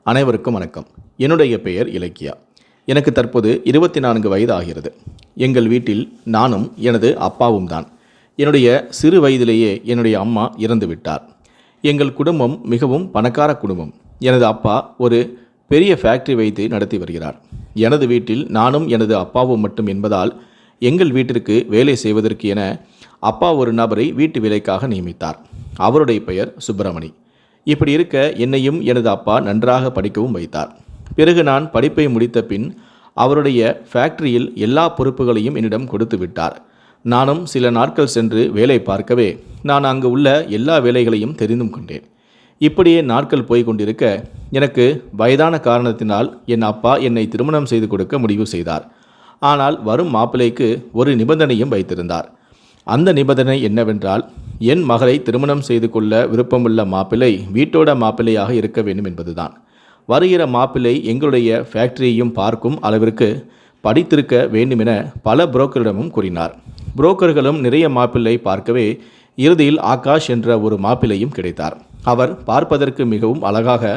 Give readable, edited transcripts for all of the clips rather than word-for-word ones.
அனைவருக்கும் வணக்கம். என்னுடைய பெயர் இலக்கியா. எனக்கு தற்போது 24 வயது ஆகிறது. எங்கள் வீட்டில் நானும் எனது அப்பாவும் தான். என்னுடைய சிறு வயதிலேயே என்னுடைய அம்மா இறந்து விட்டார். எங்கள் குடும்பம் மிகவும் பணக்கார குடும்பம். எனது அப்பா ஒரு பெரிய ஃபேக்டரி வைத்து நடத்தி வருகிறார். எனது வீட்டில் நானும் எனது அப்பாவும் மட்டும் என்பதால் எங்கள் வீட்டிற்கு வேலை செய்வதற்கு என அப்பா ஒரு நபரை வீட்டு வேலைக்காக நியமித்தார். அவருடைய பெயர் சுப்பிரமணி. இப்படி இருக்க என்னையும் எனது அப்பா நன்றாக படிக்கவும் வைத்தார். பிறகு நான் படிப்பை முடித்த பின் அவருடைய ஃபேக்டரியில் எல்லா பொறுப்புகளையும் என்னிடம் கொடுத்து விட்டார். நானும் சில நாட்கள் சென்று வேலை பார்க்கவே நான் அங்கு உள்ள எல்லா வேலைகளையும் தெரிந்தும் கொண்டேன். இப்படியே நாட்கள் போய் கொண்டிருக்க எனக்கு வயதான காரணத்தினால் என் அப்பா என்னை திருமணம் செய்து கொடுக்க முடிவு செய்தார். ஆனால் வரும் மாப்பிள்ளைக்கு ஒரு நிபந்தனையும் வைத்திருந்தார். அந்த நிபந்தனை என்னவென்றால், என் மகளை திருமணம் செய்து கொள்ள விருப்பமுள்ள மாப்பிள்ளை வீட்டோட மாப்பிள்ளையாக இருக்க வேண்டும் என்பதுதான். வருகிற மாப்பிள்ளை எங்களுடைய ஃபேக்டரியையும் பார்க்கும் அளவிற்கு படித்திருக்க வேண்டுமென பல புரோக்கரிடமும் கூறினார். புரோக்கர்களும் நிறைய மாப்பிள்ளை பார்க்கவே இறுதியில் ஆகாஷ் என்ற ஒரு மாப்பிள்ளையும் கிடைத்தார். அவர் பார்ப்பதற்கு மிகவும் அழகாக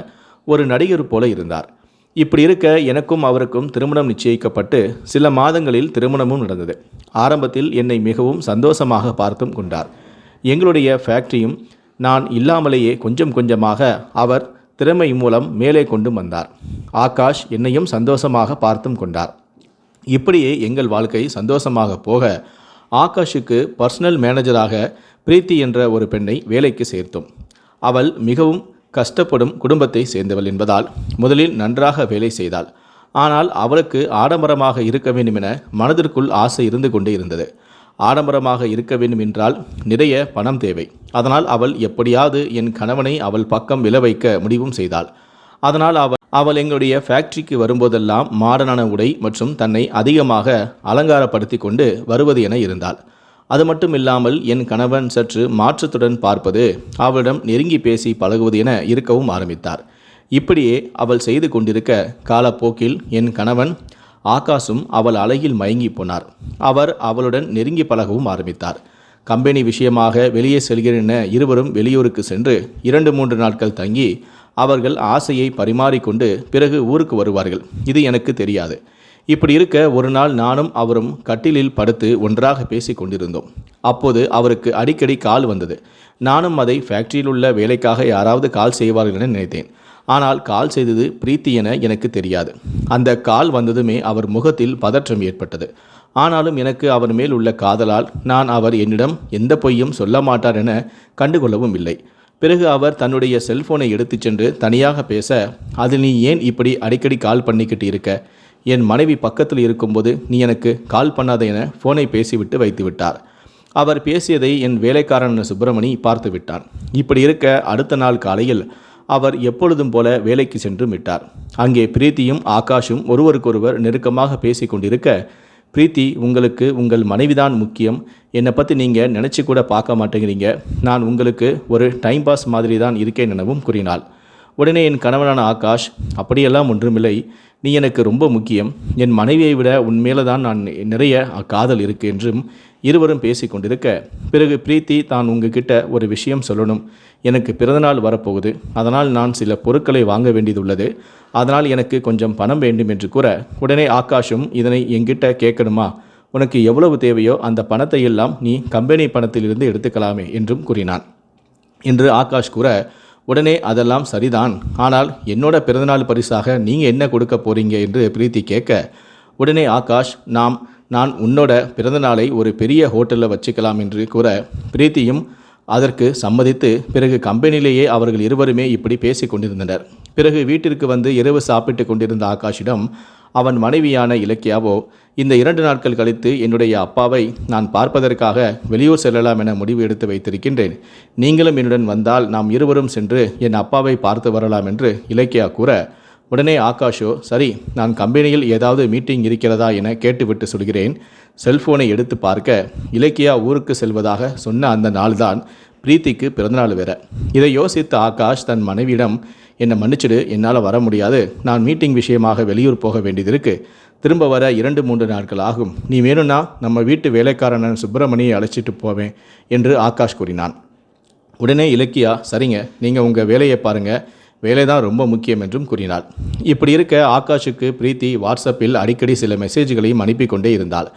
ஒரு நடிகர் போல இருந்தார். இப்படி இருக்க எனக்கும் அவருக்கும் திருமணம் நிச்சயிக்கப்பட்டு சில மாதங்களில் திருமணமும் நடந்தது. ஆரம்பத்தில் என்னை மிகவும் சந்தோஷமாக பார்த்தும் கொண்டார். எங்களுடைய ஃபேக்டரியும் நான் இல்லாமலேயே கொஞ்சம் கொஞ்சமாக அவர் திறமை மூலம் மேலே கொண்டு வந்தார். ஆகாஷ் என்னையும் சந்தோஷமாக பார்த்தும் கொண்டார். இப்படியே எங்கள் வாழ்க்கை சந்தோஷமாக போக ஆகாஷுக்கு பர்சனல் மேனேஜராக பிரீத்தி என்ற ஒரு பெண்ணை வேலைக்கு சேர்த்தோம். அவள் மிகவும் கஷ்டப்படும் குடும்பத்தை சேர்ந்தவள் என்பதால் முதலில் நன்றாக வேலை செய்தாள். ஆனால் அவளுக்கு ஆடம்பரமாக இருக்க வேண்டும் என மனதிற்குள் ஆசை இருந்து கொண்டே இருந்தது. ஆடம்பரமாக இருக்க வேண்டும் என்றால் நிறைய பணம் தேவை. அதனால் அவள் எப்படியாவது என் கணவனை அவள் பக்கம் விழ வைக்க முடிவும் செய்தாள். அதனால் அவள் எங்களுடைய ஃபேக்டரிக்கு வரும்போதெல்லாம் மாடர்னான உடை மற்றும் தன்னை அதிகமாக அலங்காரப்படுத்தி கொண்டு வருவது என இருந்தாள். அது மட்டும் இல்லாமல் என் கணவன் சற்று மாற்றத்துடன் பார்ப்பது, அவளிடம் நெருங்கி பேசி பழகுவது என இருக்கவும் ஆரம்பித்தார். இப்படியே அவள் செய்து கொண்டிருக்க காலப்போக்கில் என் கணவன் ஆகாஷும் அவள் அழகில் மயங்கி போனார். அவர் அவளுடன் நெருங்கி பழகவும் ஆரம்பித்தார். கம்பெனி விஷயமாக வெளியே செல்கிறேன் என இருவரும் வெளியூருக்கு சென்று 2-3 நாட்கள் தங்கி அவர்கள் ஆசையை பரிமாறிக்கொண்டு பிறகு ஊருக்கு வருவார்கள். இது எனக்கு தெரியாது. இப்படி இருக்க ஒரு நாள் நானும் அவரும் கட்டிலில் படுத்து ஒன்றாக பேசி கொண்டிருந்தோம். அப்போது அவருக்கு அடிக்கடி கால் வந்தது. நானும் அதை ஃபேக்டரியில் உள்ள வேலைக்காக யாராவது கால் செய்வார்கள் என நினைத்தேன். ஆனால் கால் செய்தது பிரீத்தி என எனக்கு தெரியாது. அந்த கால் வந்ததுமே அவர் முகத்தில் பதற்றம் ஏற்பட்டது. ஆனாலும் எனக்கு அவர் மேல் உள்ள காதலால் நான் அவர் என்னிடம் எந்த பொய்யும் சொல்ல மாட்டார் என கண்டுகொள்ளவும் இல்லை. பிறகு அவர் தன்னுடைய செல்போனை எடுத்துச் சென்று தனியாக பேச, அதில் நீ ஏன் இப்படி அடிக்கடி கால் பண்ணிக்கிட்டு இருக்க? என் மனைவி பக்கத்தில் இருக்கும்போது நீ எனக்கு கால் பண்ணாத என ஃபோனை பேசிவிட்டு வைத்து விட்டார். அவர் பேசியதை என் வேலைக்காரன் சுப்பிரமணி பார்த்து விட்டான். இப்படி இருக்க அடுத்த நாள் காலையில் அவர் எப்பொழுதும் போல வேலைக்கு சென்று விட்டார். அங்கே பிரீத்தியும் ஆகாஷும் ஒருவருக்கொருவர் நெருக்கமாக பேசி கொண்டிருக்க, பிரீத்தி, உங்களுக்கு உங்கள் மனைவிதான் முக்கியம். என்னை பற்றி நீங்கள் நினச்சி கூட பார்க்க மாட்டேங்கிறீங்க. நான் உங்களுக்கு ஒரு டைம் பாஸ் மாதிரி தான் இருக்கேன் எனவும் கூறினாள். உடனே என் கணவனான ஆகாஷ், அப்படியெல்லாம் ஒன்றுமில்லை, நீ எனக்கு ரொம்ப முக்கியம். என் மனைவியை விட உன்மேலே தான் நான் நிறைய காதல் இருக்கு என்றும் இருவரும் பேசி கொண்டிருக்க, பிறகு பிரீத்தி, தான் உங்ககிட்ட ஒரு விஷயம் சொல்லணும். எனக்கு பிறந்தநாள் வரப்போகுது. அதனால் நான் சில பொருட்களை வாங்க வேண்டியதுள்ளது. அதனால் எனக்கு கொஞ்சம் பணம் வேண்டும் என்று கூற, உடனே ஆகாஷும், இதனை என்கிட்ட கேட்கணுமா? உனக்கு எவ்வளவு தேவையோ அந்த பணத்தை எல்லாம் நீ கம்பெனி பணத்திலிருந்து எடுத்துக்கலாமே என்றும் கூறினான் என்று ஆகாஷ் கூற, உடனே அதெல்லாம் சரிதான், ஆனால் என்னோட பிறந்தநாள் பரிசாக நீங்கள் என்ன கொடுக்க போறீங்க என்று பிரீத்தி கேட்க, உடனே ஆகாஷ், நான் உன்னோட பிறந்தநாளை ஒரு பெரிய ஹோட்டலில் வச்சுக்கலாம் என்று கூற, பிரீத்தியும் அதற்கு சம்மதித்து பிறகு கம்பெனியிலேயே அவர்கள் இருவருமே இப்படி பேசி கொண்டிருந்தனர். பிறகு வீட்டிற்கு வந்து இரவு சாப்பிட்டு கொண்டிருந்த ஆகாஷிடம் அவன் மனைவியான இலக்கியாவோ, இந்த 2 நாட்கள் கழித்து என்னுடைய அப்பாவை நான் பார்ப்பதற்காக வெளியூர் செல்லலாம் என முடிவு எடுத்து வைத்திருக்கின்றேன். நீங்களும் என்னுடன் வந்தால் நாம் இருவரும் சென்று என் அப்பாவை பார்த்து வரலாம் என்று இலக்கியா கூற, உடனே ஆகாஷோ, சரி, நான் கம்பெனியில் ஏதாவது மீட்டிங் இருக்கிறதா என கேட்டுவிட்டு சொல்கிறேன். செல்போனை எடுத்து பார்க்க இலக்கியா ஊருக்கு செல்வதாக சொன்ன அந்த நாள்தான் பிரீத்திக்கு பிறந்தநாள் வேற. இதை யோசித்த ஆகாஷ் தன் மனைவியிடம், என்னை மன்னிச்சிடு, என்னால் வர முடியாது. நான் மீட்டிங் விஷயமாக வெளியூர் போக வேண்டியது இருக்குது. திரும்ப வர 2-3 நாட்கள் ஆகும். நீ வேணும்னா நம்ம வீட்டு வேலைக்காரன் சுப்பிரமணியை அழைச்சிட்டு போவேன் என்று ஆகாஷ் கூறினான். உடனே இலக்கியா, சரிங்க, நீங்கள் உங்கள் வேலையை பாருங்கள், வேலை தான் ரொம்ப முக்கியம் என்றும் கூறினாள். இப்படி இருக்க ஆகாஷுக்கு பிரீத்தி வாட்ஸ்அப்பில் அடிக்கடி சில மெசேஜ்களையும் அனுப்பி கொண்டே இருந்தாள்.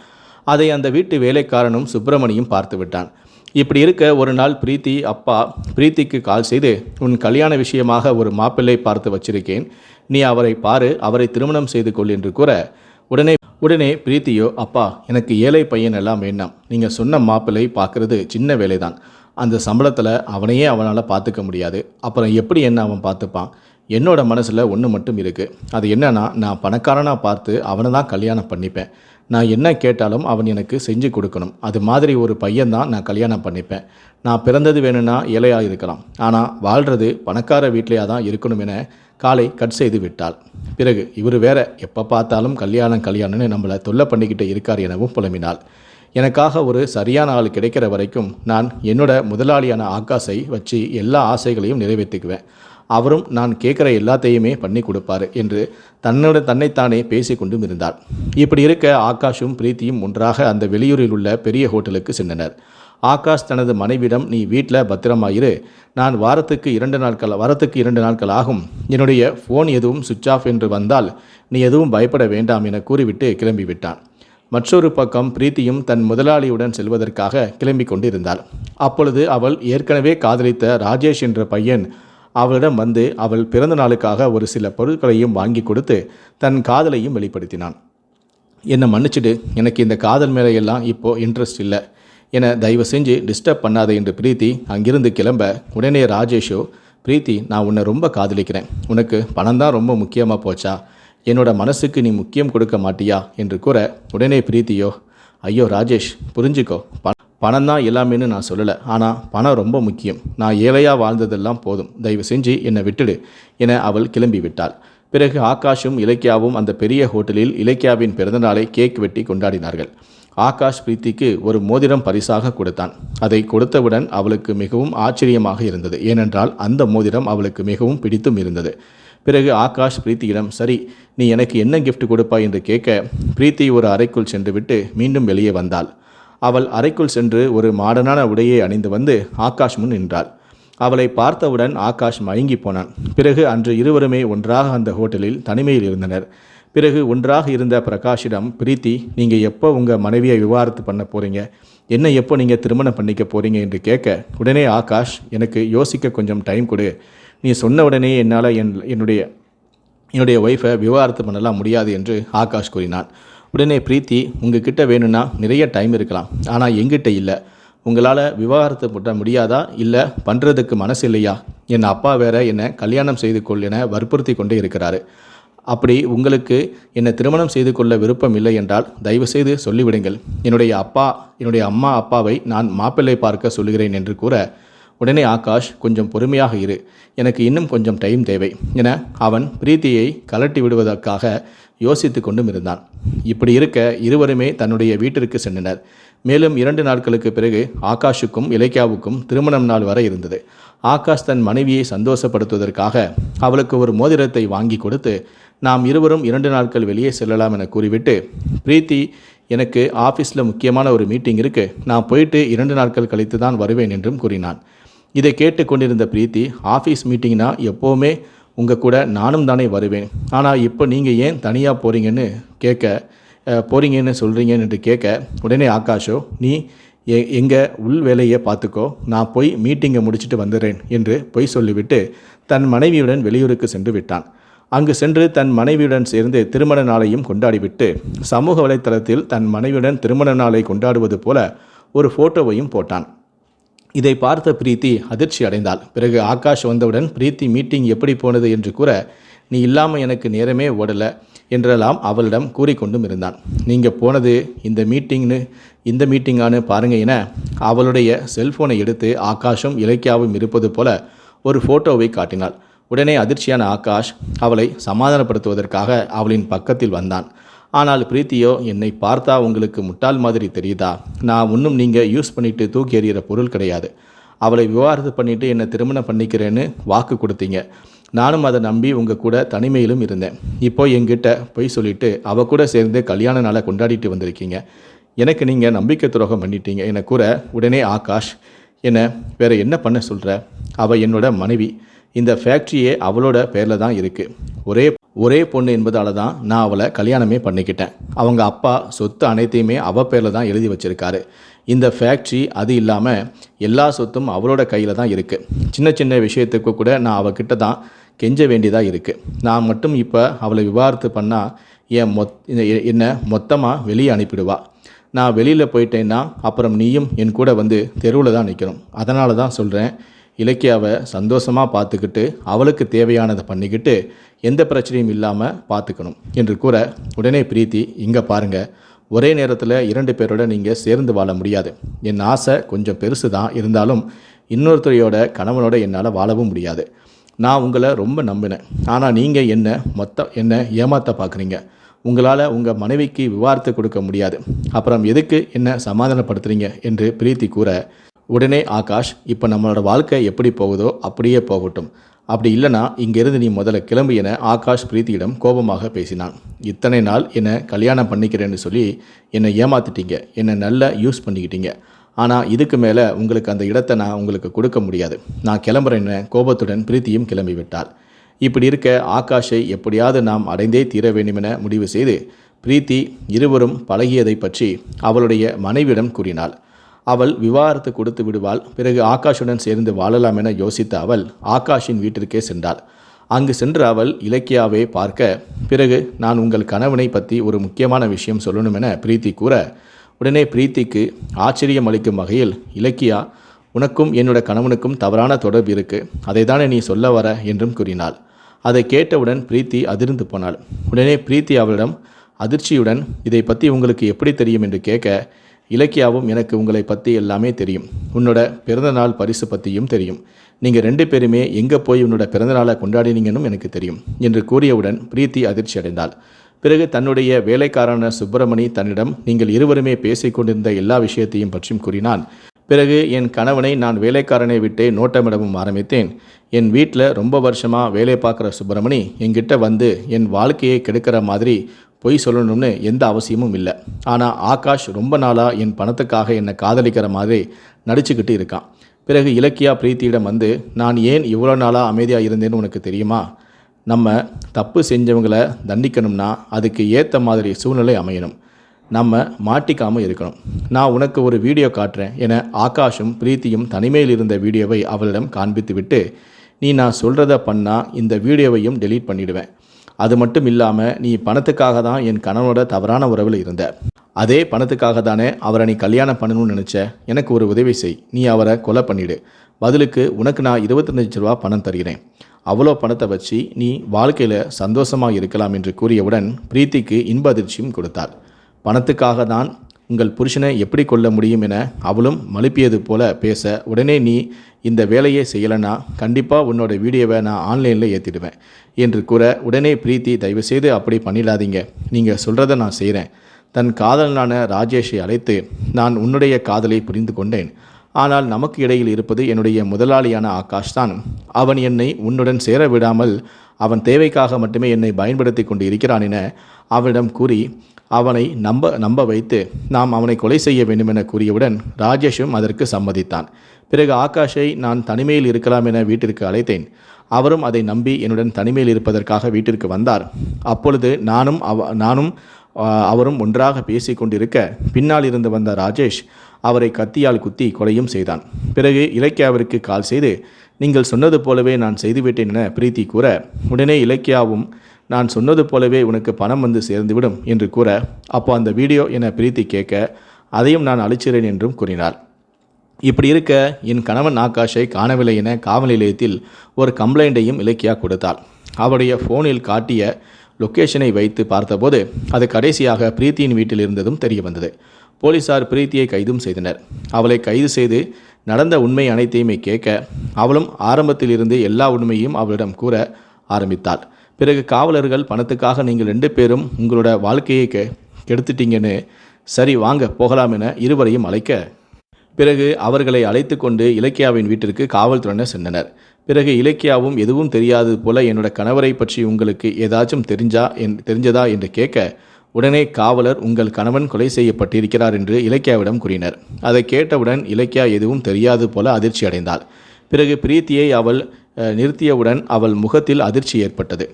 அதை அந்த வீட்டு வேலைக்காரனும் சுப்பிரமணியும் பார்த்து விட்டான். இப்படி இருக்க ஒரு நாள் பிரீத்தி அப்பா பிரீத்திக்கு கால் செய்து, உன் கல்யாண விஷயமாக ஒரு மாப்பிள்ளை பார்த்து வச்சிருக்கேன், நீ அவரை பாரு, அவரை திருமணம் செய்து கொள் என்று கூற, உடனே பிரீத்தியோ, அப்பா எனக்கு ஏழை பையன் எல்லாம் வேண்டாம், நீங்கள் சொன்ன மாப்பிள்ளை பார்க்குறது சின்ன வேலைதான், அந்த சம்பளத்தில் அவனையே அவனால் பார்த்துக்க முடியாது, அப்புறம் எப்படி என்ன அவன் பார்த்துப்பான், என்னோட மனசில் ஒன்று மட்டும் இருக்குது, அது என்னன்னா நான் பணக்காரனாக பார்த்து அவனை தான் கல்யாணம் பண்ணிப்பேன், நான் என்ன கேட்டாலும் அவன் எனக்கு செஞ்சு கொடுக்கணும், அது மாதிரி ஒரு பையன்தான் நான் கல்யாணம் பண்ணிப்பேன், நான் பிறந்தது வேணும்னா ஏழையாக இருக்கலாம், ஆனால் வாழ்கிறது பணக்கார வீட்லையாக தான் இருக்கணும் என காலை கட் செய்து விட்டாள். பிறகு இவர் வேற எப்போ பார்த்தாலும் கல்யாணம்னு நம்மளை தொல்லை பண்ணிக்கிட்டு இருக்கார் எனவும் புலம்பினாள். எனக்காக ஒரு சரியான ஆள் கிடைக்கிற வரைக்கும் நான் என்னோட முதலாளியான ஆகாஷை வச்சு எல்லா ஆசைகளையும் நிறைவேற்றிக்குவேன், அவரும் நான் கேட்குற எல்லாத்தையுமே பண்ணி கொடுப்பாரு என்று தன்னைத்தானே பேசி கொண்டும் இருந்தார். இப்படி இருக்க ஆகாஷும் பிரீத்தியும் ஒன்றாக அந்த வெளியூரில் உள்ள பெரிய ஹோட்டலுக்கு சென்றனர். ஆகாஷ் தனது மனைவியிடம், நீ வீட்டில் பத்திரமாயிரு, நான் வாரத்துக்கு 2 நாட்கள் ஆகும், என்னுடைய ஃபோன் எதுவும் சுவிட்ச் ஆஃப் என்று வந்தால் நீ எதுவும் பயப்பட வேண்டாம் என கூறிவிட்டு கிளம்பிவிட்டான். மற்றொரு பக்கம் பிரீத்தியும் தன் முதலாளியுடன் செல்வதற்காக கிளம்பி கொண்டிருந்தாள். அப்பொழுது அவள் ஏற்கனவே காதலித்த ராஜேஷ் என்ற பையன் அவளிடம் வந்து அவள் பிறந்த நாளுக்காக ஒரு சில பொருட்களையும் வாங்கி கொடுத்து தன் காதலையும் வெளிப்படுத்தினான். என்னை மன்னிச்சிடு, எனக்கு இந்த காதல் மேலே எல்லாம் இப்போது இன்ட்ரெஸ்ட் இல்லை என தயவு செஞ்சு டிஸ்டர்ப் பண்ணாத என்று பிரீத்தி அங்கிருந்து கிளம்ப, உடனே ராஜேஷோ, பிரீத்தி நான் உன்னை ரொம்ப காதலிக்கிறேன், உனக்கு பணம் தான் ரொம்ப முக்கியமாக போச்சா, என்னோட மனசுக்கு நீ முக்கியம் கொடுக்க மாட்டியா என்று கூற, உடனே பிரீத்தியோ, ஐயோ ராஜேஷ் புரிஞ்சுக்கோ, பணம் தான் எல்லாமேன்னு நான் சொல்லலை, ஆனால் பணம் ரொம்ப முக்கியம், நான் ஏழையாக வாழ்ந்ததெல்லாம் போதும், தயவு செஞ்சு என்னை விட்டுடு என அவள் கிளம்பி விட்டாள். பிறகு ஆகாஷும் இலக்கியாவும் அந்த பெரிய ஹோட்டலில் இலக்கியாவின் பிறந்தநாளை கேக் வெட்டி கொண்டாடினார்கள். ஆகாஷ் பிரீத்திக்கு ஒரு மோதிரம் பரிசாக கொடுத்தான். அதை கொடுத்தவுடன் அவளுக்கு மிகவும் ஆச்சரியமாக இருந்தது, ஏனென்றால் அந்த மோதிரம் அவளுக்கு மிகவும் பிடித்தும் இருந்தது. பிறகு ஆகாஷ் பிரீத்தியிடம், சரி நீ எனக்கு என்ன கிஃப்ட் கொடுப்பாய் என்று கேட்க, பிரீத்தி ஒரு அறைக்குள் சென்று விட்டு மீண்டும் வெளியே வந்தாள். அவள் அறைக்குள் சென்று ஒரு மாடர்னான உடையை அணிந்து வந்து ஆகாஷ் முன் நின்றாள். அவளை பார்த்தவுடன் ஆகாஷ் மயங்கி போனான். பிறகு அன்று இருவருமே ஒன்றாக அந்த ஹோட்டலில் தனிமையில் இருந்தனர். பிறகு ஒன்றாக இருந்த பிரகாஷிடம், பிரீத்தி நீங்கள் எப்போ உங்கள் மனைவியை விவாகரத்து பண்ண போகிறீங்க, என்ன எப்போ நீங்கள் திருமணம் பண்ணிக்க போகிறீங்க என்று கேட்க, உடனே ஆகாஷ், எனக்கு யோசிக்க கொஞ்சம் டைம் கொடு, நீ சொன்ன உடனே என்னால் என்னுடைய ஒய்ஃபை விவாகரத்து பண்ணலாம் முடியாது என்று ஆகாஷ் கூறினான். உடனே பிரீத்தி, உங்ககிட்ட வேணும்னா நிறைய டைம் இருக்கலாம், ஆனால் எங்கிட்ட இல்லை, உங்களால் விவாகரத்து பண்ண முடியாதா, இல்லை பண்ணுறதுக்கு மனசு இல்லையா, என் அப்பா வேற என்னை கல்யாணம் செய்து கொள் என வற்புறுத்தி கொண்டே இருக்கிறாரு, அப்படி உங்களுக்கு என்னை திருமணம் செய்து கொள்ள விருப்பம் இல்லை என்றால் தயவுசெய்து சொல்லிவிடுங்கள், என்னுடைய அம்மா அப்பாவை நான் மாப்பிள்ளை பார்க்க சொல்கிறேன் என்று கூற, உடனே ஆகாஷ், கொஞ்சம் பொறுமையாக இரு, எனக்கு இன்னும் கொஞ்சம் டைம் தேவை என அவன் பிரீத்தியை கலட்டி விடுவதற்காக யோசித்து கொண்டும் இருந்தான். இப்படி இருக்க இருவருமே தன்னுடைய வீட்டிற்கு சென்றனர். மேலும் 2 நாட்களுக்கு பிறகு ஆகாஷுக்கும் இலக்கியாவுக்கும் திருமணம் நாள் வர இருந்தது. ஆகாஷ் தன் மனைவியை சந்தோஷப்படுத்துவதற்காக அவளுக்கு ஒரு மோதிரத்தை வாங்கி கொடுத்து, நாம் இருவரும் 2 நாட்கள் வெளியே செல்லலாம் என கூறிவிட்டு, பிரீத்தி எனக்கு ஆஃபீஸில் முக்கியமான ஒரு மீட்டிங் இருக்குது, நான் போயிட்டு 2 நாட்கள் கழித்து தான் வருவேன் என்றும் கூறினான். இதை கேட்டு கொண்டிருந்த பிரீத்தி, ஆஃபீஸ் மீட்டிங்னா எப்போவுமே உங்கள் கூட நானும் தானே வருவேன், ஆனால் இப்போ நீங்கள் ஏன் தனியாக போகிறீங்கன்னு சொல்கிறீங்கன்னு என்று கேட்க, உடனே ஆகாஷோ, நீ எங்கள் உள் வேலையை பார்த்துக்கோ, நான் போய் மீட்டிங்கை முடிச்சுட்டு வந்துடுறேன் என்று பொய் சொல்லிவிட்டு தன் மனைவியுடன் வெளியூருக்கு சென்று விட்டான். அங்கு சென்று தன் மனைவியுடன் சேர்ந்து திருமண நாளையும் கொண்டாடிவிட்டு சமூக வலைத்தளத்தில் தன் மனைவியுடன் திருமண நாளை கொண்டாடுவது போல ஒரு ஃபோட்டோவையும் போட்டான். இதை பார்த்த பிரீத்தி அதிர்ச்சி அடைந்தாள். பிறகு ஆகாஷ் வந்தவுடன், பிரீத்தி மீட்டிங் எப்படி போனது என்று கூற, நீ இல்லாமல் எனக்கு நேரமே ஓடலை என்றெல்லாம் அவளிடம் கூறிக்கொண்டும் இருந்தான். நீங்கள் போனது இந்த மீட்டிங்கானு பாருங்க என அவளுடைய செல்போனை எடுத்து ஆகாஷும் இலக்கியாவும் இருப்பது போல ஒரு ஃபோட்டோவை காட்டினாள். உடனே அதிர்ச்சியான ஆகாஷ் அவளை சமாதானப்படுத்துவதற்காக அவளின் பக்கத்தில் வந்தான். ஆனால் பிரீத்தியோ, என்னை பார்த்தா உங்களுக்கு முட்டாள் மாதிரி தெரியுதா, நான் இன்னும் நீங்கள் யூஸ் பண்ணிவிட்டு தூக்கி எறிகிற பொருள் கிடையாது, அவளை விவாகரத்து பண்ணிவிட்டு என்னை திருமணம் பண்ணிக்கிறேன்னு வாக்கு கொடுத்தீங்க, நானும் அதை நம்பி உங்கள் கூட தனிமையிலும் இருந்தேன், இப்போ என்கிட்ட பொய் சொல்லிவிட்டு அவள் கூட சேர்ந்து கல்யாண நாளை கொண்டாடிட்டு வந்திருக்கீங்க, எனக்கு நீங்கள் நம்பிக்கை துரோகம் பண்ணிட்டீங்க என கூற, உடனே ஆகாஷ், என்னை வேறு என்ன பண்ண சொல்கிற, அவள் என்னோட மனைவி, இந்த ஃபேக்ட்ரியே அவளோட பேரில் தான் இருக்குது. ஒரே பொண்ணு என்பதால தான் நான் அவளை கல்யாணமே பண்ணிக்கிட்டேன். அவங்க அப்பா சொத்து அனைத்தையுமே அவள் பேரில் தான் எழுதி வச்சுருக்காரு. இந்த ஃபேக்ட்ரி அது இல்லாமல் எல்லா சொத்தும் அவளோட கையில் தான் இருக்குது. சின்ன சின்ன விஷயத்துக்கு கூட நான் அவகிட்ட தான் கெஞ்ச வேண்டியதாக இருக்குது. நான் மட்டும் இப்போ அவளை விவாகரத்து பண்ணால் என்னை மொத்தமாக வெளியே அனுப்பிடுவா. நான் வெளியில் போயிட்டேன்னா அப்புறம் நீயும் என் கூட வந்து தெருவில் தான் நிற்கணும். அதனால தான் சொல்கிறேன், இலக்கியாவை சந்தோஷமாக பார்த்துக்கிட்டு அவளுக்கு தேவையானதை பண்ணிக்கிட்டு எந்த பிரச்சனையும் இல்லாமல் பார்த்துக்கணும் என்று கூற, உடனே பிரீத்தி, இங்கே பாருங்கள், ஒரே நேரத்தில் 2 பேரோட நீங்கள் சேர்ந்து வாழ முடியாது. என் ஆசை கொஞ்சம் பெருசு தான், இருந்தாலும் இன்னொருத்தரையோட கணவனோட என்னால் வாழவும் முடியாது. நான் உங்களை ரொம்ப நம்பினேன், ஆனால் நீங்கள் என்னை ஏமாற்ற பார்க்குறீங்க. உங்களால் உங்கள் மனைவிக்கு விவாகரத்து கொடுக்க முடியாது, அப்புறம் எதுக்கு என்ன சமாதானப்படுத்துகிறீங்க என்று பிரீத்தி கூற, உடனே ஆகாஷ், இப்போ நம்மளோட வாழ்க்கை எப்படி போகுதோ அப்படியே போகட்டும், அப்படி இல்லைனா இங்கேருந்து நீ முதல்ல கிளம்பு என ஆகாஷ் பிரீத்தியிடம் கோபமாக பேசினான். இத்தனை நாள் என்னை கல்யாணம் பண்ணிக்கிறேன்னு சொல்லி என்னை ஏமாற்றிட்டீங்க, என்னை நல்லா யூஸ் பண்ணிக்கிட்டீங்க. ஆனால் இதுக்கு மேலே உங்களுக்கு அந்த இடத்தை நான் உங்களுக்கு கொடுக்க முடியாது. நான் கிளம்புறேன்னு கோபத்துடன் பிரீத்தியும் கிளம்பி விட்டாள். இப்படி இருக்க ஆகாஷை எப்படியாவது நாம் அடைந்தே தீர வேண்டுமென முடிவு செய்து பிரீத்தி இருவரும் பழகியதை பற்றி அவளுடைய மனைவியிடம் கூறினாள். அவள் விவாகரத்து கொடுத்து விடுவாள். பிறகு ஆகாஷுடன் சேர்ந்து வாழலாம் என யோசித்த அவள் ஆகாஷின் வீட்டிற்கே சென்றாள். அங்கு சென்று அவள் இலக்கியாவை பார்க்க, பிறகு நான் உங்கள் கணவனை பற்றி ஒரு முக்கியமான விஷயம் சொல்லணும் என பிரீத்தி கூற, உடனே பிரீத்திக்கு ஆச்சரியம் அளிக்கும் வகையில், இலக்கியா, உனக்கும் என்னோட கணவனுக்கும் தவறான தொடர்பு இருக்குது, அதை தானே நீ சொல்ல வர என்றும் கூறினாள். அதை கேட்டவுடன் பிரீத்தி அதிர்ந்து போனாள். உடனே பிரீத்தி அவளிடம் அதிர்ச்சியுடன், இதை பற்றி உங்களுக்கு எப்படி தெரியும் என்று கேட்க, இலக்கியாவும், எனக்கு உங்களை பற்றி எல்லாமே தெரியும், உன்னோட பிறந்தநாள் பரிசு பற்றியும் தெரியும், நீங்கள் 2 பேருமே எங்கே போய் உன்னோட பிறந்தநாளை கொண்டாடினீங்கன்னு எனக்கு தெரியும் என்று கூறியவுடன் பிரீத்தி அதிர்ச்சி அடைந்தாள். பிறகு தன்னுடைய வேலைக்காரன சுப்பிரமணி தன்னிடம் நீங்கள் இருவருமே பேசிக்கொண்டிருந்த எல்லா விஷயத்தையும் பற்றியும் கூறினான். பிறகு என் கணவனை நான் வேலைக்காரனை விட்டே நோட்டமிடவும் ஆரம்பித்தேன். என் வீட்டில் ரொம்ப வருஷமாக வேலை பார்க்குற சுப்பிரமணி என்கிட்ட வந்து என் வாழ்க்கையை கெடுக்கிற மாதிரி பொய் சொல்லணும்னு எந்த அவசியமும் இல்லை. ஆனால் ஆகாஷ் ரொம்ப நாளாக என் பணத்துக்காக என்னை காதலிக்கிற மாதிரி நடிச்சுக்கிட்டு இருக்கான். பிறகு இலக்கியா பிரீத்தியிடம் வந்து, நான் ஏன் இவ்வளோ நாளாக அமைதியாக இருந்தேன்னு உனக்கு தெரியுமா? நம்ம தப்பு செஞ்சவங்களை தண்டிக்கணும்னா அதுக்கு ஏற்ற மாதிரி சூழ்நிலை அமையணும், நம்ம மாட்டிக்காமல் இருக்கணும். நான் உனக்கு ஒரு வீடியோ காட்டுறேன் என ஆகாஷும் பிரீத்தியும் தனிமையில் இருந்த வீடியோவை அவளிடம் காண்பித்து விட்டு, நீ நான் சொல்கிறத பண்ணால் இந்த வீடியோவையும் டெலீட் பண்ணிவிடுவேன். அது மட்டும் இல்லாமல் நீ பணத்துக்காக தான் என் கணவனோட தவறான உறவில் இருந்த, அதே பணத்துக்காக தானே அவரை நீ கல்யாணம் பண்ணணும்னு நினச்ச. எனக்கு ஒரு உதவி செய், நீ அவரை கொலை பண்ணிவிடு. பதிலுக்கு உனக்கு நான் 25 லட்ச ரூபா பணம் தருகிறேன். அவ்வளோ பணத்தை வச்சு நீ வாழ்க்கையில் சந்தோஷமாக இருக்கலாம் என்று கூறியவுடன் பிரீத்திக்கு இன்ப அதிர்ச்சியும் கொடுத்தாள். பணத்துக்காக தான் உங்கள் புருஷனை எப்படி கொள்ள முடியும் என அவளும் மழுப்பியது போல பேச, உடனே நீ இந்த வேலையை செய்யலைன்னா கண்டிப்பாக உன்னோட வீடியோவை நான் ஆன்லைனில் ஏற்றிடுவேன் என்று கூற, உடனே பிரீத்தி, தயவுசெய்து அப்படி பண்ணிடாதீங்க, நீங்கள் சொல்கிறத நான் செய்கிறேன். தன் காதலனான ராஜேஷை அழைத்து, நான் உன்னுடைய காதலை புரிந்து கொண்டேன், ஆனால் நமக்கு இடையில் இருப்பது என்னுடைய முதலாளியான ஆகாஷ் தான். அவன் என்னை உன்னுடன் சேர விடாமல் அவன் தேவைக்காக மட்டுமே என்னை பயன்படுத்தி கொண்டு இருக்கிறான் என அவனிடம் கூறி அவனை நம்ப வைத்து நாம் அவனை கொலை செய்ய வேண்டும் என கூறியவுடன் ராஜேஷும் அதற்கு சம்மதித்தான். பிறகு ஆகாஷை நான் தனிமையில் இருக்கலாம் என வீட்டிற்கு அழைத்தேன். அவரும் அதை நம்பி என்னுடன் தனிமையில் இருப்பதற்காக வீட்டிற்கு வந்தார். அப்பொழுது நானும் அவரும் ஒன்றாக பேசி கொண்டிருக்க பின்னால் இருந்து வந்த ராஜேஷ் அவரை கத்தியால் குத்தி கொலையும் செய்தான். பிறகு இலக்கியாவிற்கு கால் செய்து, நீங்கள் சொன்னது போலவே நான் செய்துவிட்டேன் என பிரீத்தி கூற, உடனே இலக்கியாவும், நான் சொன்னது போலவே உனக்கு பணம் வந்து சேர்ந்துவிடும் என்று கூற, அப்போ அந்த வீடியோ என பிரீத்தி கேட்க, அதையும் நான் அழிச்சிறேன் என்றும் கூறினார். இப்படி இருக்க என் கணவன் ஆகாஷை காணவில்லை என காவல் நிலையத்தில் ஒரு கம்ப்ளைண்ட்டையும் இலக்கியா கொடுத்தாள். அவருடைய ஃபோனில் காட்டிய லொக்கேஷனை வைத்து பார்த்தபோது அது கடைசியாக பிரீத்தியின் வீட்டில் இருந்ததும் தெரிய வந்தது. போலீசார் பிரீத்தியை கைதும் செய்தனர். அவளை கைது செய்து நடந்த உண்மை அனைத்தையுமே கேட்க, அவளும் ஆரம்பத்தில் இருந்து எல்லா உண்மையும் அவளிடம் கூற ஆரம்பித்தாள். பிறகு காவலர்கள், பணத்துக்காக நீங்கள் 2 பேரும் உங்களோட வாழ்க்கையை கெடுத்துட்டீங்கன்னு, சரி வாங்க போகலாம் என இருவரையும் அழைக்க, பிறகு அவர்களை அழைத்து கொண்டு இலக்கியாவின் வீட்டிற்கு காவல்துறையினர் சென்றனர். பிறகு இலக்கியாவும் எதுவும் தெரியாதது போல என்னோட கணவரை பற்றி உங்களுக்கு ஏதாச்சும் தெரிஞ்சதா என்று கேட்க, உடனே காவலர், உங்கள் கணவன் கொலை செய்யப்பட்டிருக்கிறார் என்று இலக்கியாவிடம் கூறினர். அதை கேட்டவுடன் இலக்கியா எதுவும் தெரியாது போல அதிர்ச்சி அடைந்தாள். பிறகு பிரீத்தியை அவள் நிறுத்தியவுடன் அவள் முகத்தில் அதிர்ச்சி ஏற்பட்டது.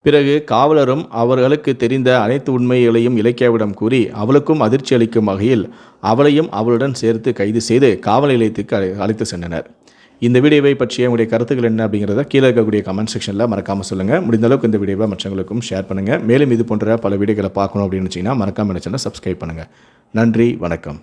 பிறகு காவலரும் அவர்களுக்கு தெரிந்த அனைத்து உண்மைகளையும் இலக்கியாவிடம் கூறி அவளுக்கும் அதிர்ச்சி அளிக்கும் வகையில் அவளையும் அவளுடன் சேர்த்து கைது செய்து காவல் நிலையத்துக்கு அழைத்து சென்றனர். இந்த வீடியோவை பற்றிய உங்களுடைய கருத்துக்கள் என்ன அப்படிங்கிறத கீழே இருக்கக்கூடிய கமெண்ட் செக்ஷனில் மறக்காமல் சொல்லுங்கள். முடிந்த அளவுக்கு இந்த வீடியோவை மற்றவங்களுக்கும் ஷேர் பண்ணுங்கள். மேலும் இது போன்ற பல வீடியோக்களை பார்க்கணும் அப்படின்னு வச்சிங்கன்னா மறக்காமல் சேனலை சப்ஸ்கிரைப் பண்ணுங்கள். நன்றி, வணக்கம்.